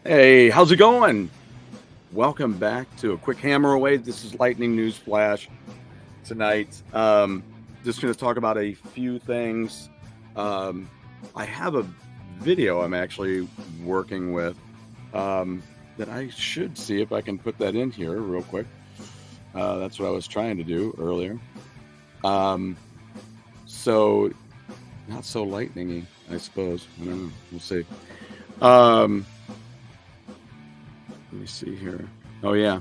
Hey, how's it going? Welcome back to a quick hammer away. This is Lightning News Flash tonight. Just going to talk about a few things. I have a video I'm actually working with that I should see if I can put that in here real quick. That's what I was trying to do earlier. So not so lightningy, I suppose. I don't know. We'll see. Let me see here. Oh, yeah.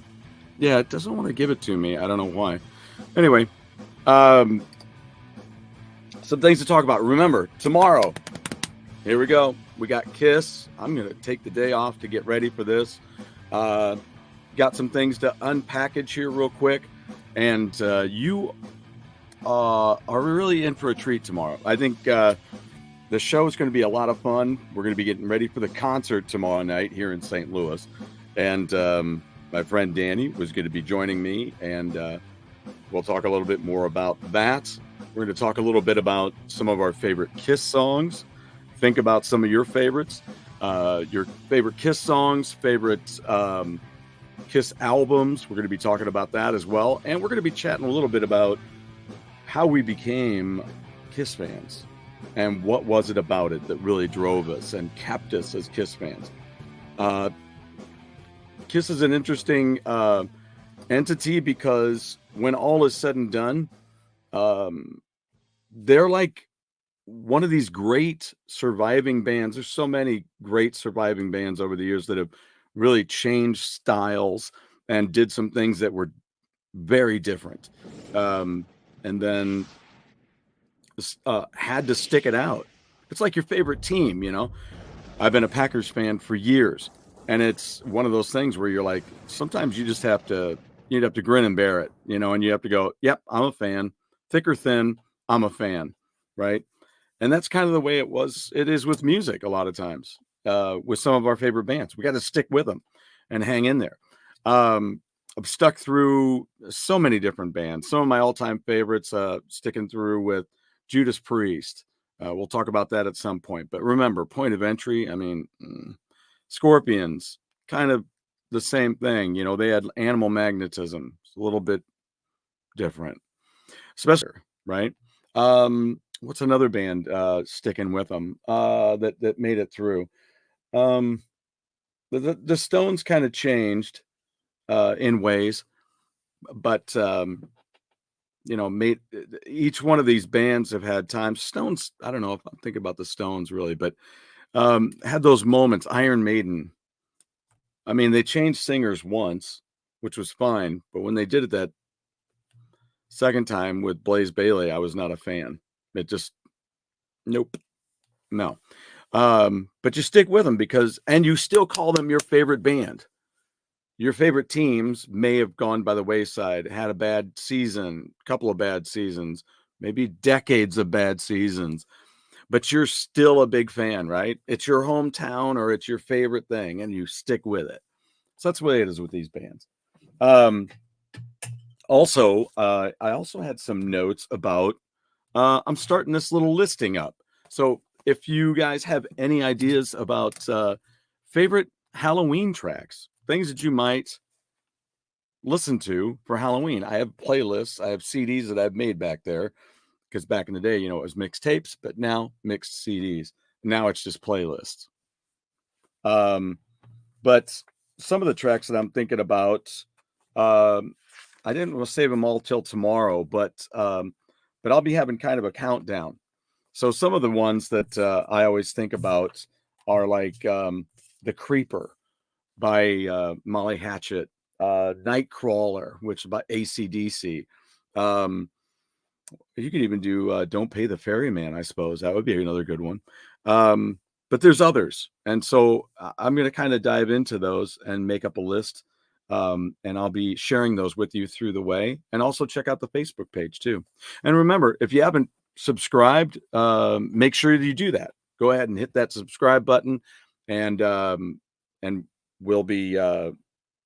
Yeah, it doesn't want to give it to me. I don't know why. Anyway, some things to talk about. Remember, tomorrow, here we go. We got KISS. I'm going to take the day off to get ready for this. Got some things to unpackage here real quick. And you are really in for a treat tomorrow. I think the show is going to be a lot of fun. We're going to be getting ready for the concert tomorrow night here in St. Louis. And my friend Danny was going to be joining me, and we'll talk a little bit more about that. We're going to talk a little bit about some of our favorite KISS songs. Think about some of your favorites, your favorite KISS songs, favorite KISS albums. We're going to be talking about that as well. And we're going to be chatting a little bit about how we became KISS fans and what was it about it that really drove us and kept us as KISS fans. KISS is an interesting entity because when all is said and done, they're like one of these great surviving bands. There's so many great surviving bands over the years that have really changed styles and did some things that were very different. And then had to stick it out. It's like your favorite team, you know. I've been a Packers fan for years. And it's one of those things where you're like, sometimes you just have to grin and bear it, you know, and you have to go, yep, I'm a fan, thick or thin, I'm a fan, right? And that's kind of the way it is with music a lot of times, with some of our favorite bands. We got to stick with them and hang in there. I've stuck through so many different bands. Some of my all-time favorites, sticking through with Judas Priest. We'll talk about that at some point. But remember, Point of Entry, I mean... Scorpions, kind of the same thing. You know, they had Animal Magnetism. It's a little bit different. Especially, right? What's another band sticking with them that made it through? The Stones kind of changed in ways, but you know, each one of these bands have had times. Stones, I don't know if I'm thinking about the Stones really, but had those moments. Iron Maiden, I mean, they changed singers once, which was fine, but when they did it that second time with Blaze Bayley, I was not a fan. It just, nope, no. But you stick with them and you still call them your favorite band. Your favorite teams may have gone by the wayside, had a bad season, couple of bad seasons, maybe decades of bad seasons. But you're still a big fan, right? It's your hometown or it's your favorite thing, and you stick with it. So that's the way it is with these bands. Also, I also had some notes about, I'm starting this little listing up. So if you guys have any ideas about favorite Halloween tracks, things that you might listen to for Halloween, I have playlists, I have CDs that I've made back there. Because back in the day, you know, it was mixed tapes, but now mixed CDs. Now it's just playlists. But some of the tracks that I'm thinking about, I didn't want to save them all till tomorrow, but I'll be having kind of a countdown. So some of the ones that I always think about are like The Creeper by Molly Hatchet, Nightcrawler, which is by AC/DC. You could even do Don't Pay the Ferryman, I suppose. That would be another good one. But there's others. And so I'm going to kind of dive into those and make up a list. And I'll be sharing those with you through the way. And also check out the Facebook page too. And remember, if you haven't subscribed, make sure that you do that. Go ahead and hit that subscribe button. And we'll be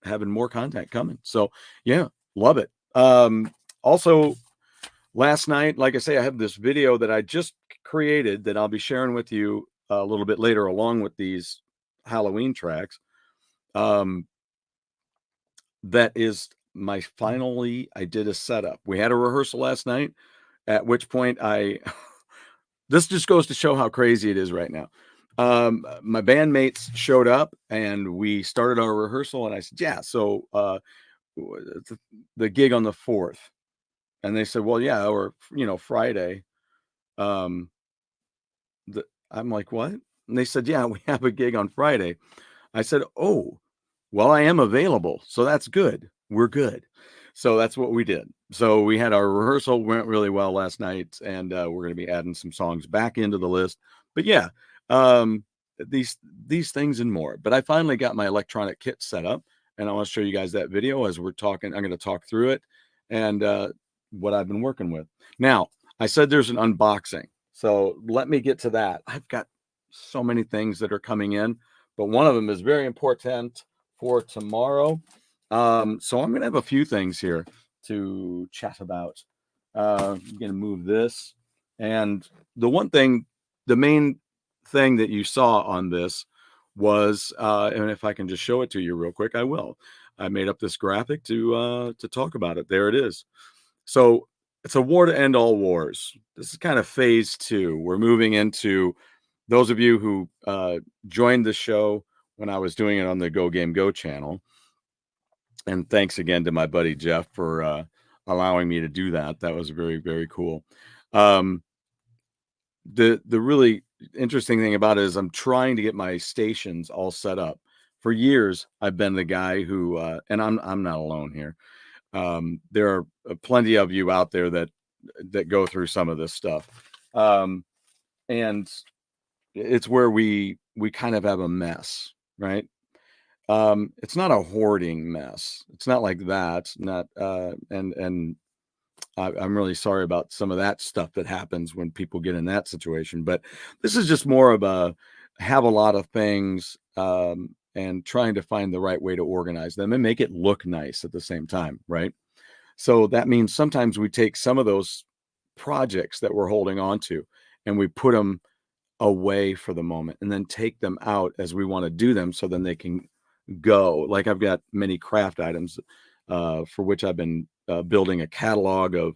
having more content coming. So yeah, love it. Also, last night, like I say, I have this video that I just created that I'll be sharing with you a little bit later, along with these Halloween tracks. That is I did a setup. We had a rehearsal last night, at which point this just goes to show how crazy it is right now. My bandmates showed up and we started our rehearsal, and I said, yeah, so the gig on the 4th. And they said, well, yeah, or, Friday. I'm like, what? And they said, yeah, we have a gig on Friday. I said, oh, well, I am available. So that's good. We're good. So that's what we did. So we had our rehearsal, went really well last night, and we're going to be adding some songs back into the list. But yeah, um, these things and more. But I finally got my electronic kit set up, and I want to show you guys that video as we're talking. I'm going to talk through it and what I've been working with. Now, I said there's an unboxing. So let me get to that. I've got so many things that are coming in, but one of them is very important for tomorrow. So I'm going to have a few things here to chat about. I'm going to move this. And the main thing that you saw on this was, and if I can just show it to you real quick, I will. I made up this graphic to talk about it. There it is. So it's a war to end all wars. This is kind of phase 2. We're moving into those of you who joined the show when I was doing it on the Go Game Go channel. And thanks again to my buddy Jeff for allowing me to do that. That was very, very cool. The really interesting thing about it is I'm trying to get my stations all set up. For years, I've been the guy who, and I'm not alone here. There are plenty of you out there that go through some of this stuff, and it's where we kind of have a mess, right? It's not a hoarding mess. It's not like that. Not and I'm really sorry about some of that stuff that happens when people get in that situation. But this is just more of a have a lot of things and trying to find the right way to organize them and make it look nice at the same time, right? So that means sometimes we take some of those projects that we're holding on to and we put them away for the moment and then take them out as we want to do them so then they can go. Like I've got many craft items for which I've been building a catalog of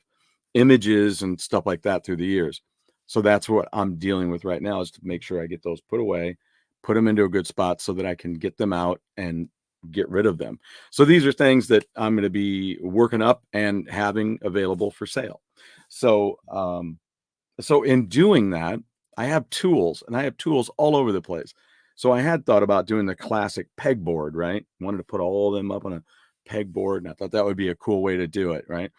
images and stuff like that through the years. So that's what I'm dealing with right now, is to make sure I get those put away, put them into a good spot so that I can get them out and get rid of them. So these are things that I'm going to be working up and having available for sale. So so in doing that, I have tools, and I have tools all over the place. So I had thought about doing the classic pegboard, right? Wanted to put all of them up on a pegboard, and I thought that would be a cool way to do it, right?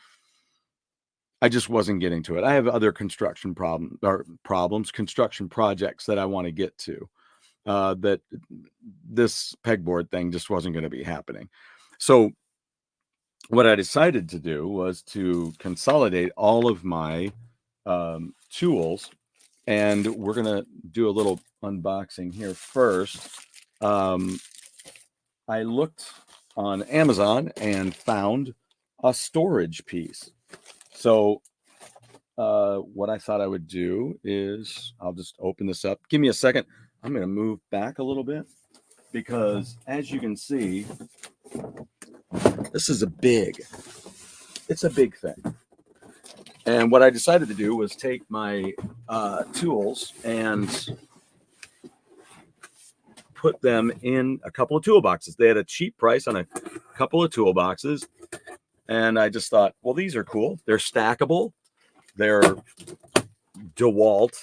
I just wasn't getting to it. I have other construction construction projects that I want to get to. That this pegboard thing just wasn't going to be happening. So what I decided to do was to consolidate all of my tools, and we're going to do a little unboxing here first. I looked on Amazon and found a storage piece. So what I thought I would do is I'll just open this up. Give me a second. I'm going to move back a little bit because, as you can see, this is it's a big thing. And what I decided to do was take my tools and put them in a couple of toolboxes. They had a cheap price on a couple of toolboxes. And I just thought, well, these are cool. They're stackable. They're DeWalt,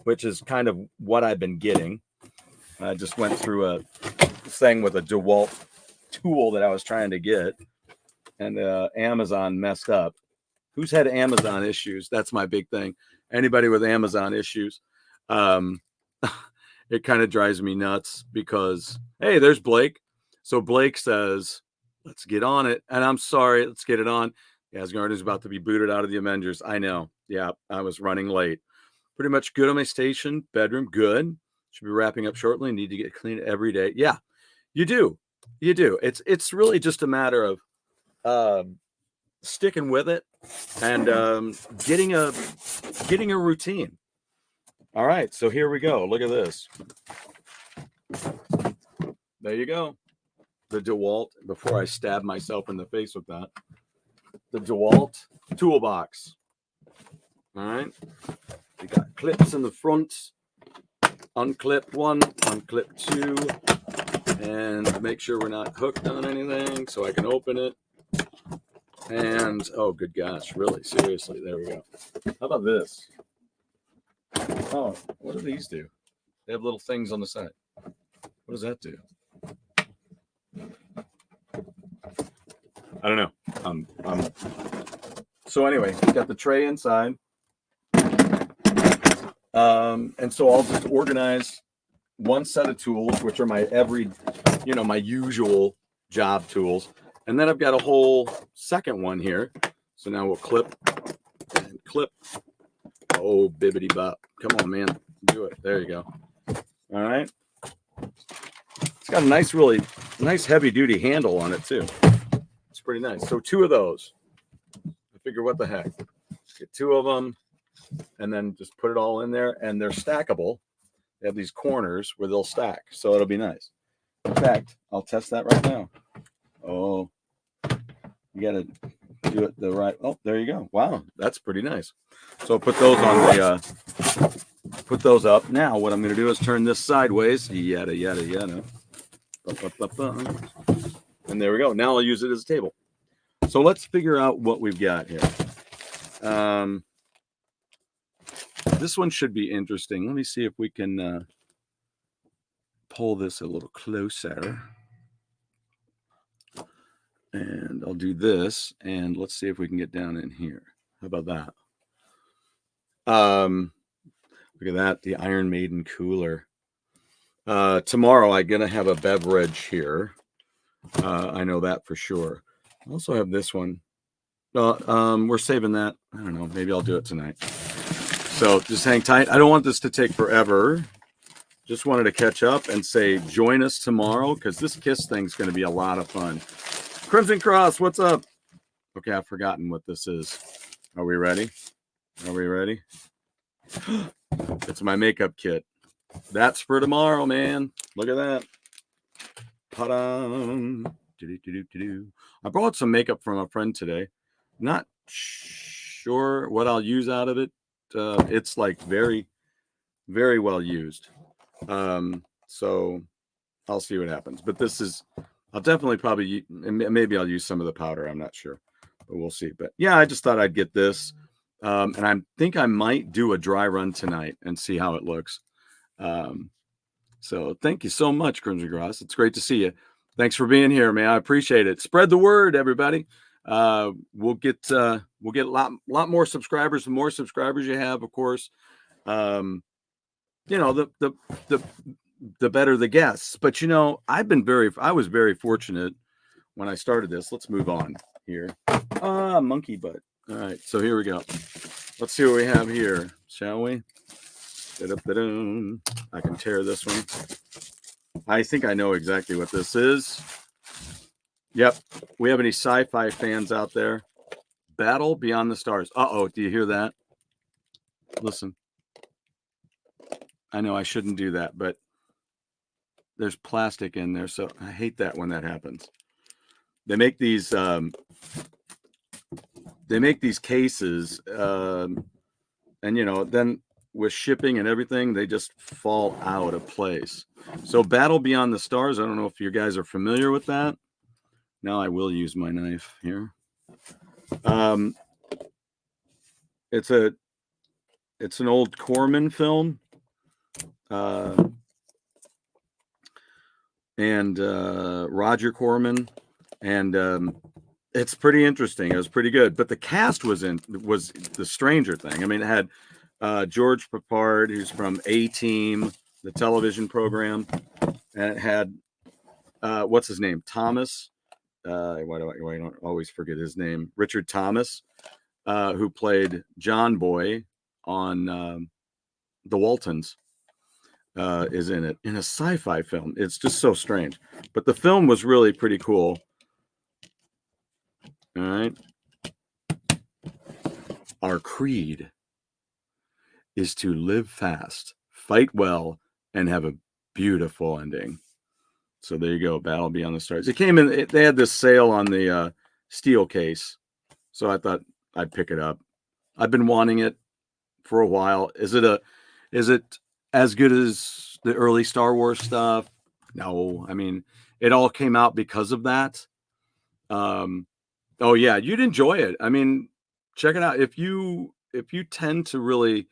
which is kind of what I've been getting. I just went through a thing with a DeWalt tool that I was trying to get, and Amazon messed up. Who's had Amazon issues? That's my big thing. Anybody with Amazon issues, it kind of drives me nuts because, hey, there's Blake. So Blake says, let's get on it. And I'm sorry, let's get it on. Asgard is about to be booted out of the Avengers. I know. Yeah, I was running late. Pretty much good on my station. Bedroom, good. Should be wrapping up shortly. Need to get clean every day. Yeah, you do. You do. It's really just a matter of sticking with it and getting a routine. All right, so here we go. Look at this. There you go. the DeWalt, before I stab myself in the face with that, the DeWalt toolbox. All right. We got clips in the front. Unclip one, unclip two, and make sure we're not hooked on anything so I can open it. And, oh, good gosh, really, seriously, there we go. How about this? Oh, what do these do? They have little things on the side. What does that do? I don't know. So anyway, we got the tray inside. And so I'll just organize one set of tools, which are my my usual job tools. And then I've got a whole second one here. So now we'll clip and clip. Oh, bibbity bop. Come on, man. Do it. There you go. All right. It's got a nice, really nice heavy duty handle on it too. It's pretty nice. So 2 of those. I figure, what the heck? Get 2 of them and then just put it all in there, and they're stackable. They have these corners where they'll stack, so it'll be nice. In fact, I'll test that right now. Oh, you got to do it the right. Oh, there you go. Wow, that's pretty nice. So I'll put those on the put those up. Now what I'm going to do is turn this sideways. Yada yada yada. And there we go. Now I'll use it as a table. So let's figure out what we've got here. This one should be interesting. Let me see if we can pull this a little closer. And I'll do this, and let's see if we can get down in here. How about that? Look at that, the Iron Maiden cooler. Tomorrow I'm going to have a beverage here. I know that for sure. I also have this one. We're saving that. I don't know. Maybe I'll do it tonight. So just hang tight. I don't want this to take forever. Just wanted to catch up and say join us tomorrow, because this KISS thing's going to be a lot of fun. Crimson Cross, what's up? Okay, I've forgotten what this is. Are we ready? Are we ready? It's my makeup kit. That's for tomorrow, man. Look at that. Ta-da. I brought some makeup from a friend today. Not sure what I'll use out of it. It's like very, very well used. So I'll see what happens. But this is, I'll definitely probably, maybe I'll use some of the powder. I'm not sure, but we'll see. But yeah, I just thought I'd get this. And I think I might do a dry run tonight and see how it looks. So thank you so much, Crimson Cross. It's great to see you. Thanks for being here, man. I appreciate it. Spread the word, everybody. We'll get a lot more subscribers. The more subscribers you have, of course, the better the guests. But I was very fortunate when I started this. Let's move on here. Monkey butt. All right, so here we go. Let's see what we have here, shall we? I can tear this one. I think I know exactly what this is. Yep. We have any sci-fi fans out there? Battle Beyond the Stars. Uh-oh, do you hear that? Listen. I know I shouldn't do that, but there's plastic in there, so I hate that when that happens. They make these cases, and then with shipping and everything, they just fall out of place. So Battle Beyond the Stars, I don't know if you guys are familiar with that. Now I will use my knife here. It's an old Corman film. And Roger Corman, and it's pretty interesting. It was pretty good, but the cast was the stranger thing. I mean, it had George Peppard, who's from A-Team, the television program, and it had what's his name, Thomas. Why do I always forget his name? Richard Thomas, who played John Boy on The Waltons. Is in it, in a sci-fi film. It's just so strange, but the film was really pretty cool. All right. Our creed is to live fast, fight well, and have a beautiful ending. So there you go. Battle Beyond the Stars. It came in. They had this sale on the steel case, so I thought I'd pick it up. I've been wanting it for a while. Is it as good as the early Star Wars stuff? No, I mean it all came out because of that. Oh yeah, you'd enjoy it. I mean, check it out. If you tend to really,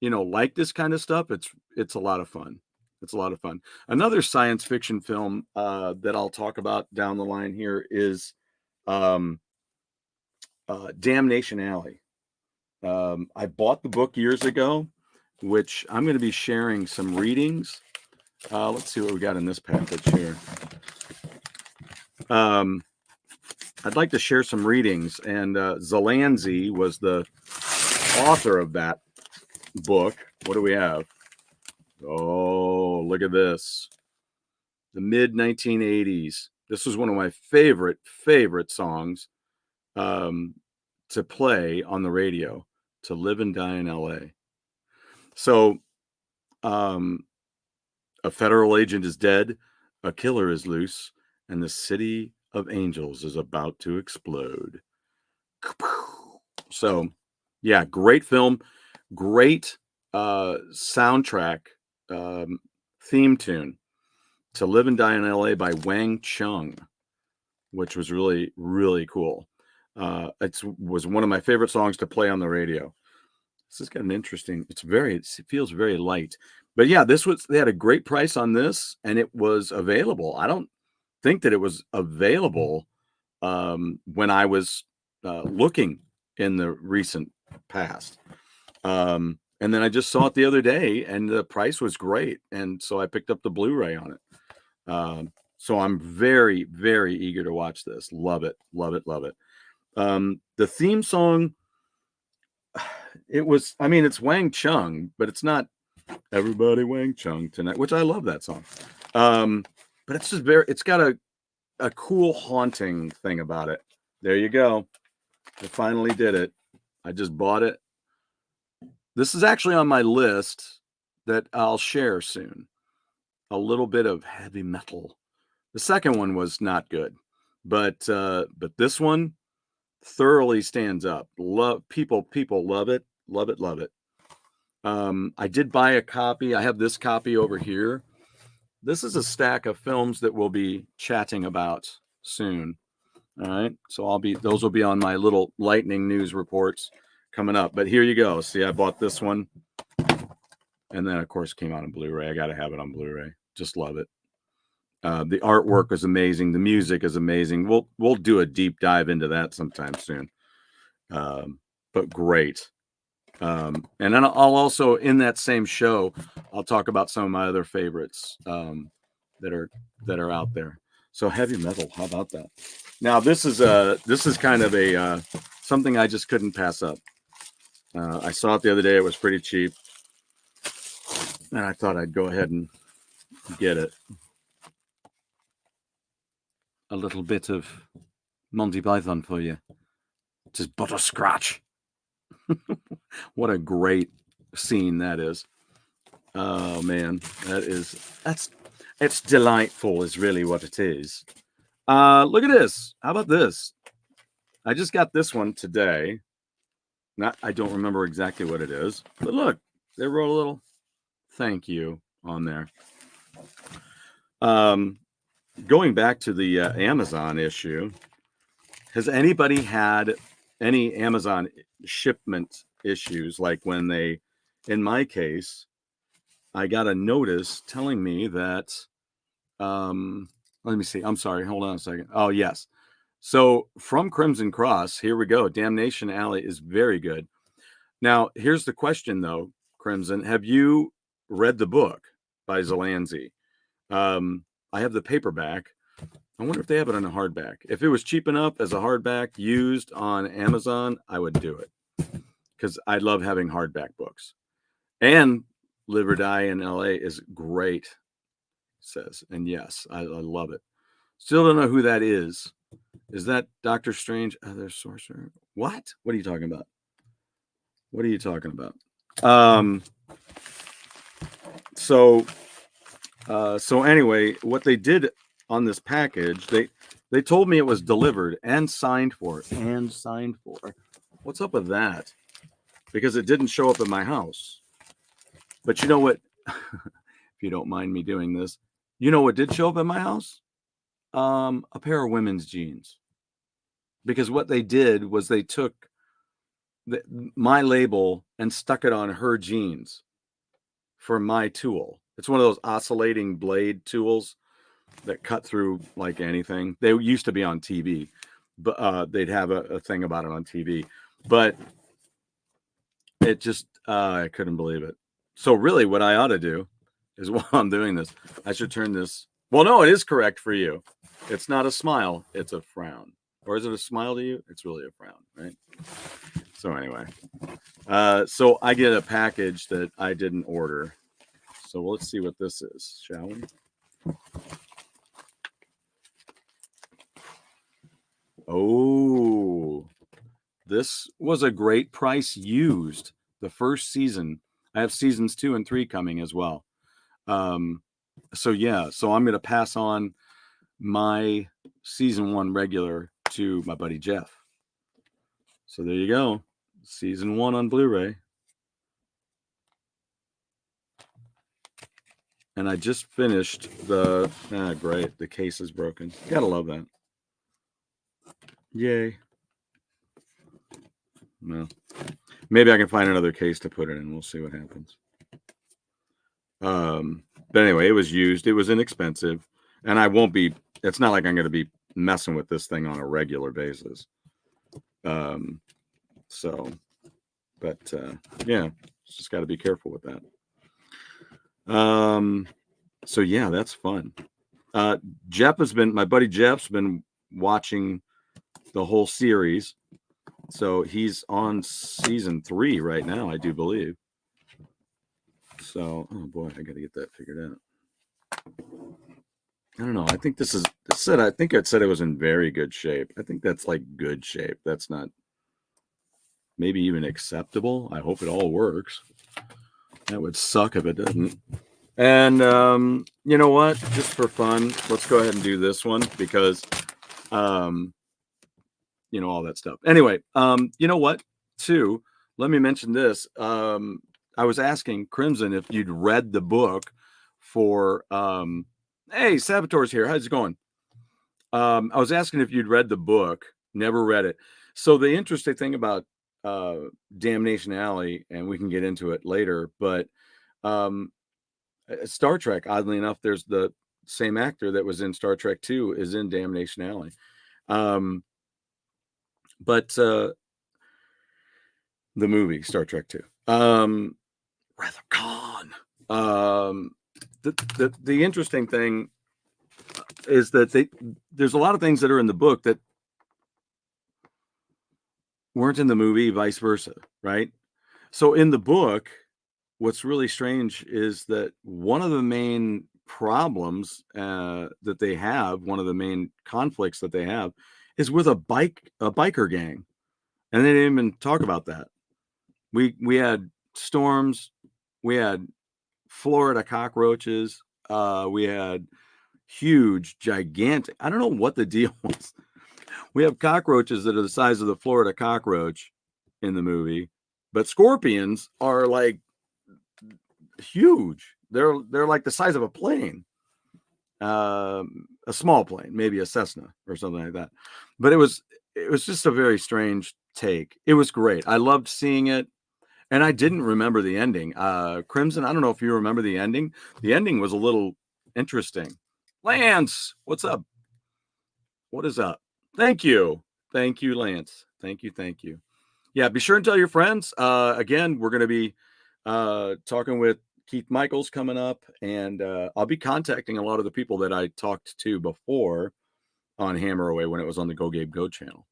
like this kind of stuff, it's a lot of fun. It's a lot of fun. Another science fiction film that I'll talk about down the line here is um, Damnation Alley. I bought the book years ago, which I'm going to be sharing some readings. Let's see what we got in this package here. I'd like to share some readings, and Zalansky was the author of that book. What do we have? Oh, look at this. The mid 1980s. This was one of my favorite songs to play on the radio, To Live and Die in LA. So, a federal agent is dead, a killer is loose, and the city of angels is about to explode. So, yeah, great film, great soundtrack, theme tune, To Live and Die in LA by Wang Chung, which was really, really cool. It was one of my favorite songs to play on the radio. This has got an interesting, it feels very light. But yeah, they had a great price on this, and it was available. I don't think that it was available when I was looking in the recent past. And then I just saw it the other day, and the price was great. And so I picked up the Blu-ray on it. So I'm very, very eager to watch this. Love it, love it, love it. The theme song, it's Wang Chung, but it's not Everybody Wang Chung Tonight, which I love that song. But it's just it's got a cool haunting thing about it. There you go. I finally did it. I just bought it. This is actually on my list that I'll share soon. A little bit of heavy metal. The second one was not good, but this one thoroughly stands up. People love it, love it, love it. I did buy a copy. I have this copy over here. This is a stack of films that we'll be chatting about soon. All right, so those will be on my little lightning news reports coming up. But here you go. See, I bought this one, and then of course came out on Blu-ray. I got to have it on Blu-ray. Just love it. The artwork is amazing. The music is amazing. We'll do a deep dive into that sometime soon. But great. And then I'll also, in that same show, I'll talk about some of my other favorites that are out there. So heavy metal, how about that? Now this is kind of a something I just couldn't pass up. I saw it the other day. It was pretty cheap, and I thought I'd go ahead and get it. A little bit of Monty Python for you. Just butterscotch. What a great scene that is. Oh man, it's delightful is really what it is. Look at this. How about this? I just got this one today. I don't remember exactly what it is, but look, they wrote a little thank you on there. Going back to the Amazon issue, has anybody had any Amazon shipment issues? Like when in my case, I got a notice telling me that, let me see. I'm sorry. Hold on a second. Oh, yes. So from Crimson Cross, here we go. Damnation Alley is very good. Now, here's the question, though, Crimson. Have you read the book by Zalansky? I have the paperback. I wonder if they have it on a hardback. If it was cheap enough as a hardback used on Amazon, I would do it because I love having hardback books. And Live or Die in LA is great, it says. And yes, I love it. Still don't know who that is. Is that Doctor Strange? Other sorcerer? What? What are you talking about? What are you talking about? So So anyway, what they did on this package, they told me it was delivered and signed for. What's up with that? Because it didn't show up at my house. But you know what? If you don't mind me doing this, you know what did show up at my house? A pair of women's jeans. Because what they did was they took my label and stuck it on her jeans for my tool. It's one of those oscillating blade tools that cut through like anything. They used to be on TV, but they'd have a thing about it on TV. But it just, I couldn't believe it. So really what I ought to do is while I'm doing this, I should turn this. Well, no, it is correct for you. It's not a smile, it's a frown. Or is it a smile to you? It's really a frown, right? So anyway, so I get a package that I didn't order. So let's see what this is, shall we? Oh, this was a great price used. The first season. I have seasons 2 and 3 coming as well. So yeah, so I'm going to pass on my season 1 regular to my buddy Jeff. So there you go. Season 1 on Blu-ray. And I just finished the, great. The case is broken. Gotta love that. Yay. Well, maybe I can find another case to put it in. We'll see what happens. But anyway, it was used. It was inexpensive. And I won't be, it's not like I'm going to be messing with this thing on a regular basis. So, but yeah, just got to be careful with that. So yeah, that's fun. My buddy Jeff's been watching the whole series. So he's on season 3 right now, I do believe. So, oh boy, I got to get that figured out. I don't know. I think I think it said it was in very good shape. I think that's like good shape. That's not maybe even acceptable. I hope it all works. That would suck if it doesn't. And you know what? Just for fun, let's go ahead and do this one because you know, all that stuff. Anyway, you know what? Too, let me mention this. I was asking Crimson if you'd read the book for hey, Saboteur's here. How's it going? I was asking if you'd read the book. Never read it. So the interesting thing about Damnation Alley, and we can get into it later, but Star Trek, oddly enough, there's the same actor that was in Star Trek 2 is in Damnation Alley. But the movie Star Trek 2, Wrath of Khan. The interesting thing is that there's a lot of things that are in the book that weren't in the movie, vice versa, right? So in the book, what's really strange is that one of the main problems that they have, one of the main conflicts that they have, is with a biker gang, and they didn't even talk about that. We had storms, we had Florida cockroaches, we had huge, gigantic. I don't know what the deal was. We have cockroaches that are the size of the Florida cockroach in the movie, but scorpions are like huge. They're like the size of a plane, a small plane, maybe a Cessna or something like that. But it was just a very strange take. It was great. I loved seeing it, and I didn't remember the ending. Crimson, I don't know if you remember the ending. The ending was a little interesting. Lance, what's up? What is up? Thank you, Lance. Thank you. Yeah, be sure and tell your friends. Again, we're going to be talking with Keith Michaels coming up, and I'll be contacting a lot of the people that I talked to before on Hammer Away when it was on the Go Gabe Go channel.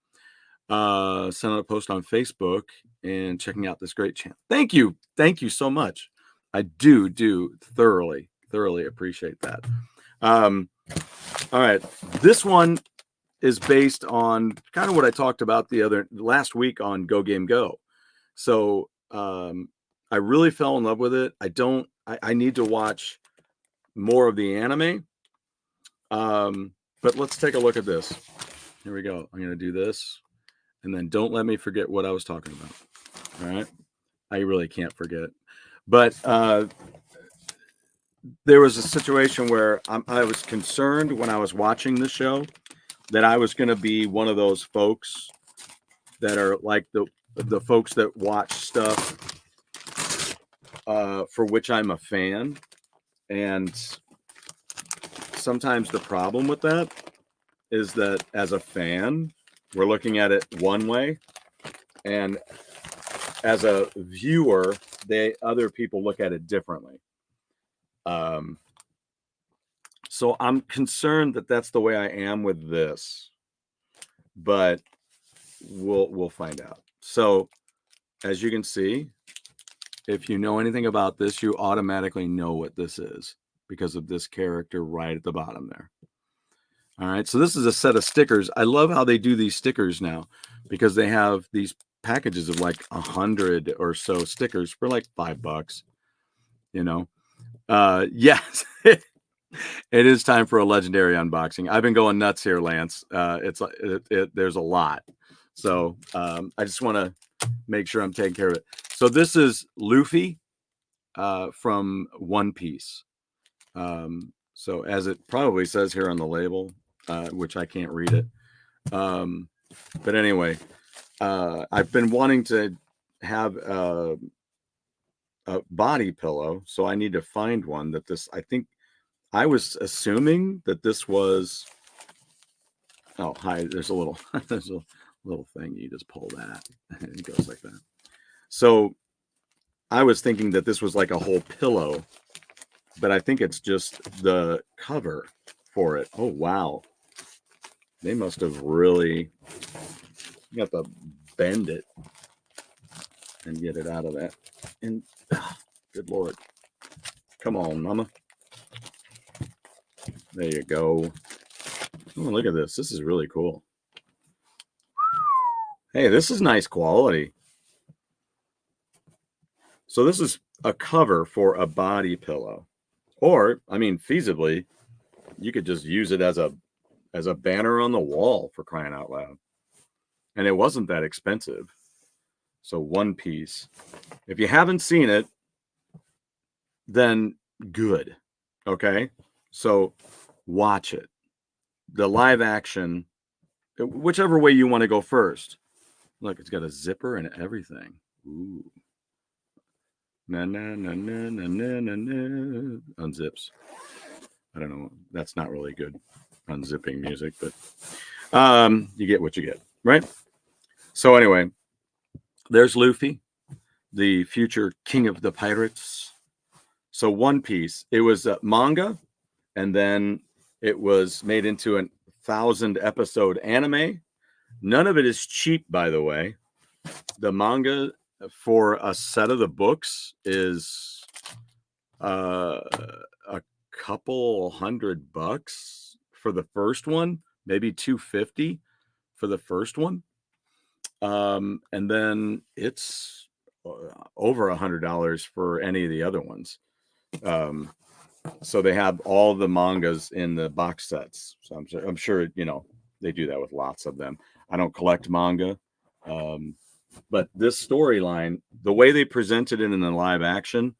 Send out a post on Facebook and checking out this great channel. Thank you so much. I do thoroughly appreciate that. All right, this one is based on kind of what I talked about last week on Go Game Go. So I really fell in love with it. I need to watch more of the anime. But let's take a look at this. Here we go. I'm going to do this. And then don't let me forget what I was talking about. All right. I really can't forget. But there was a situation where I was concerned when I was watching the show that I was going to be one of those folks that are like the folks that watch stuff for which I'm a fan. And sometimes the problem with that is that as a fan, we're looking at it one way, and as a viewer, other people look at it differently. So I'm concerned that that's the way I am with this, but we'll find out. So as you can see, if you know anything about this, you automatically know what this is because of this character right at the bottom there. All right, so this is a set of stickers. I love how they do these stickers now because they have these packages of like 100 or so stickers for like $5, you know. Yes, it is time for a legendary unboxing. I've been going nuts here, Lance. There's a lot, so I just want to make sure I'm taking care of it. So this is Luffy from One Piece. So as it probably says here on the label, which I can't read it. But anyway, I've been wanting to have a body pillow, so I need to find one that I think I was assuming that this was, oh, hi, there's a little thing. You just pull that and it goes like that. So I was thinking that this was like a whole pillow, but I think it's just the cover for it. Oh, wow. They must have really, you have to bend it and get it out of that. And good Lord. Come on, mama. There you go. Oh, look at this. This is really cool. Hey, this is nice quality. So this is a cover for a body pillow. Or, I mean, feasibly, you could just use it as a banner on the wall, for crying out loud. And it wasn't that expensive. So One Piece. If you haven't seen it, then good. Okay? So watch it. The live action, whichever way you want to go first. Look, it's got a zipper and everything. Ooh. Na na na na na na na na. Unzips. I don't know. That's not really good unzipping music, but you get what you get, right? So anyway, there's Luffy, the future king of the pirates. So One Piece, it was a manga, and then it was made into a 1,000-episode anime. None of it is cheap, by the way. The manga for a set of the books is a couple $100 for the first one, maybe $250 for the first one. And then it's over $100 for any of the other ones. So they have all the mangas in the box sets. So I'm sure, you know, they do that with lots of them. I don't collect manga. But this storyline, the way they presented it in the live action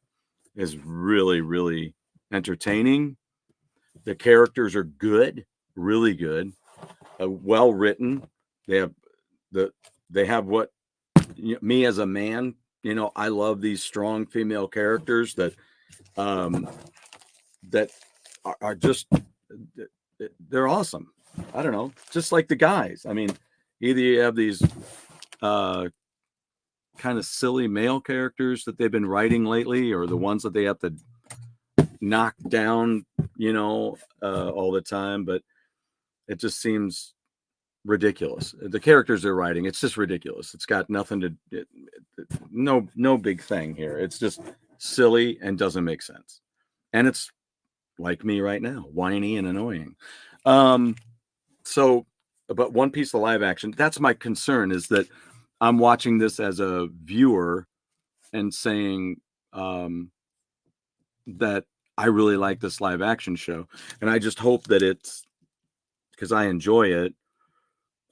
is really, really entertaining. The characters are good, really good, well written. They have what, me as a man, you know, I love these strong female characters that that are just, they're awesome. I don't know, just like the guys. I mean, either you have these kind of silly male characters that they've been writing lately, or the ones that they have to knock down, you know, all the time. But it just seems ridiculous. The characters they're writing, it's just ridiculous. It's got nothing to, no big thing here. It's just silly and doesn't make sense. And it's like me right now, whiny and annoying. So, but One Piece, the live action, that's my concern, is that I'm watching this as a viewer and saying that I really like this live action show, and I just hope that it's, because I enjoy it,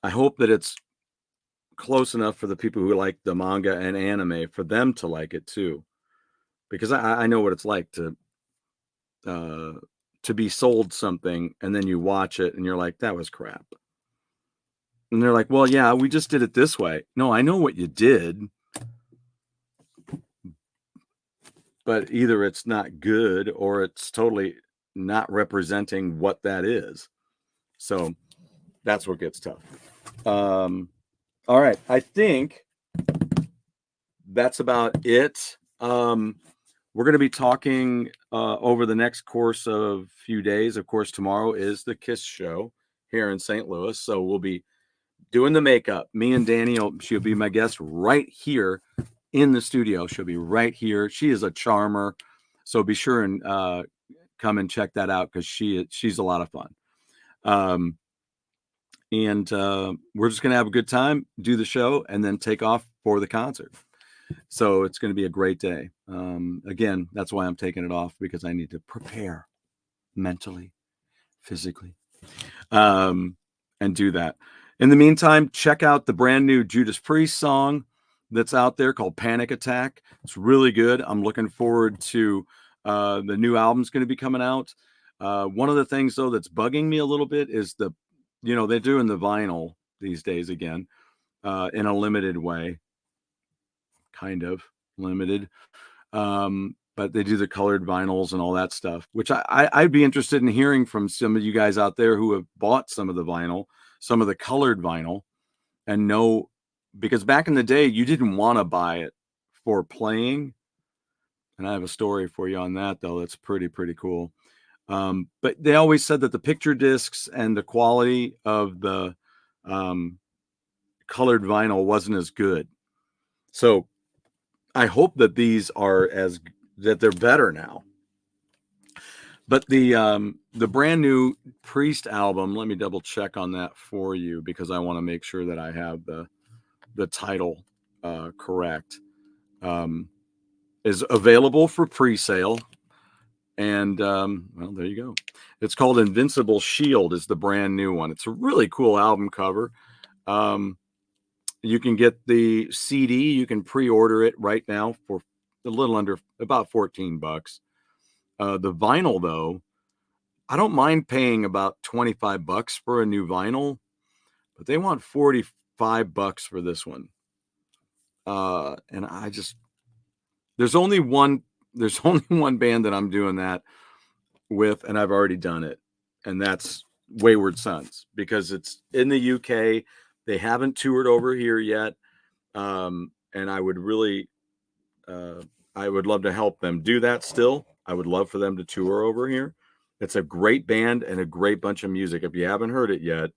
I hope that it's close enough for the people who like the manga and anime for them to like it too, because I know what it's like to be sold something and then you watch it and you're like, that was crap. And they're like, well, yeah, we just did it this way. No, I know what you did, but either it's not good or it's totally not representing what that is. So that's what gets tough. All right. I think that's about it. We're going to be talking over the next course of few days. Of course, tomorrow is the KISS show here in St. Louis. So we'll be doing the makeup. Me and Danny, she'll be my guest right here in the studio. She'll be right here. She is a charmer. So be sure and come and check that out because she's a lot of fun. And we're just going to have a good time, do the show, and then take off for the concert. So it's going to be a great day. Again, that's why I'm taking it off, because I need to prepare mentally, physically, and do that. In the meantime, check out the brand new Judas Priest song that's out there called Panic Attack. It's really good. I'm looking forward to the new album's going to be coming out. One of the things, though, that's bugging me a little bit is they're doing the vinyl these days again in a limited way. Kind of limited. But they do the colored vinyls and all that stuff, which I'd be interested in hearing from some of you guys out there who have bought some of the vinyl, some of the colored vinyl, and know, because back in the day, you didn't want to buy it for playing. And I have a story for you on that, though. That's pretty cool. But they always said that the picture discs and the quality of the colored vinyl wasn't as good. So I hope that these are that they're better now. But the brand new Priest album, let me double check on that for you, because I want to make sure that I have the title correct. Is available for pre-sale. And well, there you go. It's called Invincible Shield, is the brand new one. It's a really cool album cover. You can get the CD. You can pre-order it right now for a little under about $14. The vinyl, though, I don't mind paying about $25 for a new vinyl, but they want $45 for this one. And there's only one band that I'm doing that with, and I've already done it, and that's Wayward Sons, because it's in the UK. They haven't toured over here yet. And I would really, I would love to help them do that still. I would love for them to tour over here. It's a great band and a great bunch of music. If you haven't heard it yet,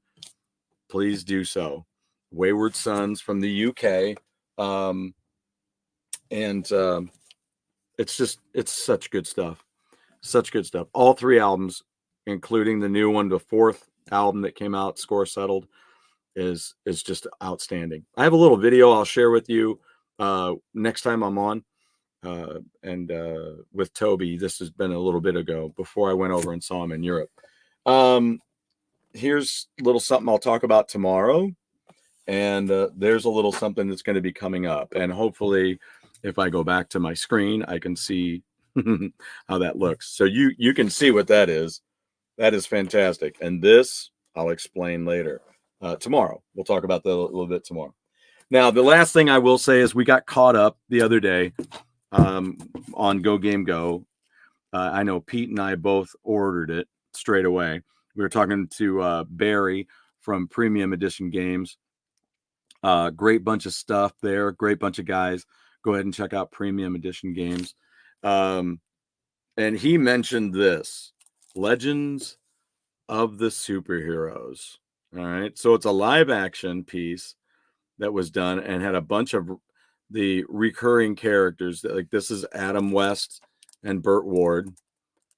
please do so. Wayward Sons from the UK. It's such good stuff. Such good stuff. All three albums, including the new one, the fourth album that came out, Score Settled, is just outstanding. I have a little video I'll share with you next time I'm on. And with Toby, this has been a little bit ago, before I went over and saw him in Europe. Here's a little something I'll talk about tomorrow. And there's a little something that's going to be coming up. And hopefully, if I go back to my screen, I can see how that looks. So you can see what that is. That is fantastic. And this I'll explain later. Tomorrow. We'll talk about that a little bit tomorrow. Now, the last thing I will say is we got caught up the other day on Go Game Go. I know Pete and I both ordered it straight away. We were talking to Barry from Premium Edition Games. Great bunch of stuff there. Great bunch of guys. Go ahead and check out Premium Edition Games. And he mentioned this, Legends of the Superheroes. All right. So it's a live action piece that was done and had a bunch of the recurring characters. Like, this is Adam West and Burt Ward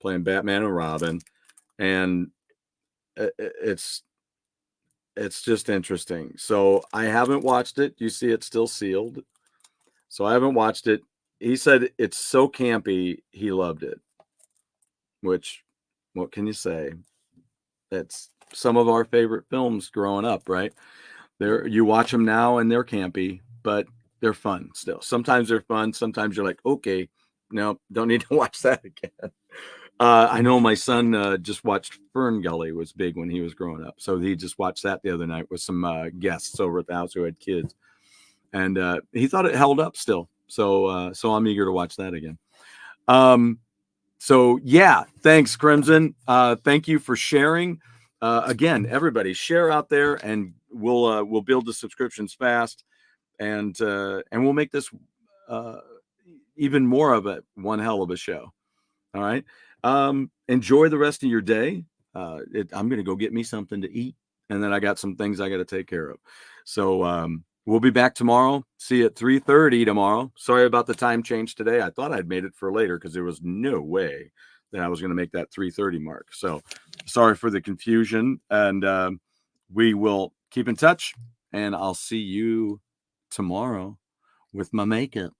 playing Batman and Robin. And it's just interesting. So I haven't watched it. You see it's still sealed. So I haven't watched it. He said it's so campy, he loved it. which, what can you say? That's some of our favorite films growing up, right? You watch them now and they're campy, but they're fun still. Sometimes they're fun. Sometimes you're like, okay, no, don't need to watch that again. I know my son just watched Fern Gully, was big when he was growing up. So he just watched that the other night with some guests over at the house who had kids. And he thought it held up still. So I'm eager to watch that again. So yeah, thanks, Crimson. Thank you for sharing. Again, everybody share out there, and we'll build the subscriptions fast, and we'll make this even more of one hell of a show. All right. Enjoy the rest of your day. I'm going to go get me something to eat, and then I got some things I got to take care of. So we'll be back tomorrow. See you at 3:30 tomorrow. Sorry about the time change today. I thought I'd made it for later because there was no way that I was going to make that 3:30 mark. So sorry for the confusion, and we will keep in touch, and I'll see you tomorrow with my makeup.